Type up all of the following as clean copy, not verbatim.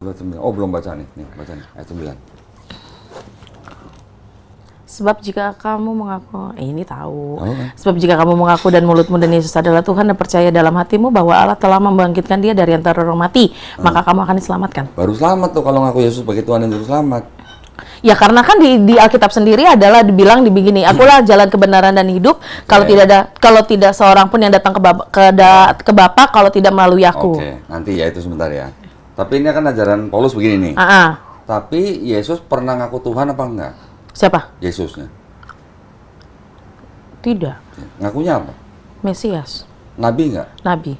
Oh, belum baca nih. Nih, baca nih. Ayat 9. Sebab jika kamu mengaku, ini tahu. Tahu kan? Sebab jika kamu mengaku dan mulutmu dan Yesus adalah Tuhan dan percaya dalam hatimu bahwa Allah telah membangkitkan dia dari antara orang mati, maka kamu akan diselamatkan. Baru selamat tuh kalau ngaku Yesus sebagai Tuhan dan Juru Selamat. Ya karena kan di Alkitab sendiri adalah dibilang begini, akulah jalan kebenaran dan hidup. Kalau tidak seorang pun yang datang ke Bapa kalau tidak melalui aku. Oke, nanti ya itu sebentar ya. Tapi ini kan ajaran Paulus begini nih. Tapi Yesus pernah ngaku Tuhan apa enggak? Siapa? Yesusnya. Tidak. Ngakunya apa? Mesias. Nabi enggak? Nabi.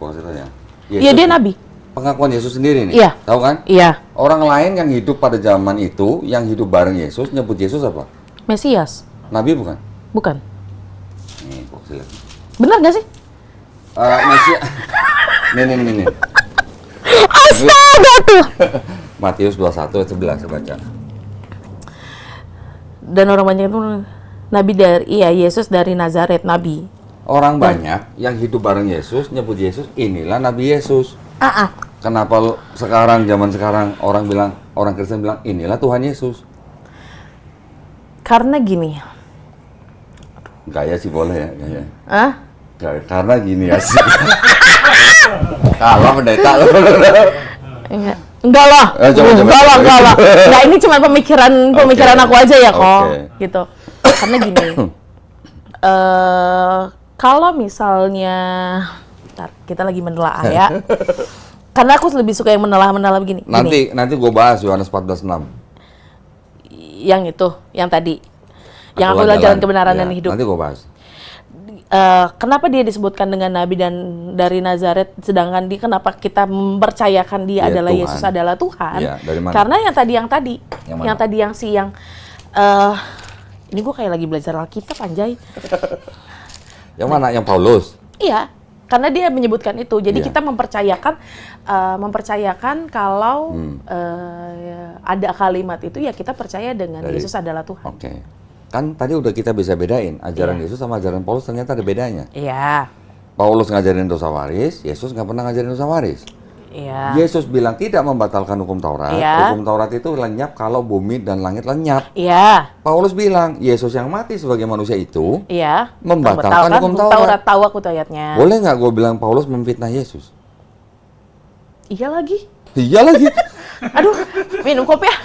Gua kasih tanya. Iya dia nabi. Pengakuan Yesus sendiri nih. Iya. Tahu kan? Iya. Orang lain yang hidup pada zaman itu, yang hidup bareng Yesus, nyebut Yesus apa? Mesias. Nabi bukan? Bukan. Nih, gua kasih lihat. Benar gak sih? Mesias. nih. Astaga tuh. Matius 21 ayat 11 saya baca. Dan orang banyak itu nabi Yesus dari Nazaret, nabi. Orang banyak yang hidup bareng Yesus nyebut Yesus, inilah Nabi Yesus. Kenapa zaman sekarang orang Kristen bilang inilah Tuhan Yesus? Karena gini. Gaya sih boleh ya, gaya. Karena gini ya sih. Kalah pendeta lo. Enggak lah. Enggak lah. Nah, ini cuma pemikiran aku aja ya kok. Gitu. Karena gini. Kalau misalnya kita lagi menelaah ya. Karena aku lebih suka yang menelah begini. Nanti gue bahas Yohanes 14:6. Yang itu, yang tadi. Yang aku bilang jalan kebenaran dan hidup. Nanti gue bahas. Kenapa dia disebutkan dengan nabi dan dari Nazaret, sedangkan kenapa kita mempercayakan dia adalah Tuhan. Yesus adalah Tuhan? Ya, dari mana? Karena yang tadi, ini gue kayak lagi belajar Alkitab anjay. Yang mana? Yang Paulus? Iya, karena dia menyebutkan itu. Jadi kita mempercayakan kalau ada kalimat itu ya kita percaya dengan Yesus adalah Tuhan. Oke. Kan tadi udah kita bisa bedain ajaran Yesus sama ajaran Paulus, ternyata ada bedanya. Iya. Paulus ngajarin dosa waris, Yesus nggak pernah ngajarin dosa waris. Iya. Yesus bilang tidak membatalkan hukum Taurat. Iya. Hukum Taurat itu lenyap kalau bumi dan langit lenyap. Iya. Paulus bilang Yesus yang mati sebagai manusia itu membatalkan hukum Taurat. Tahu aku tuh ayatnya. Boleh nggak gue bilang Paulus memfitnah Yesus? Iya lagi. Iya lagi. Aduh, minum kopi ya.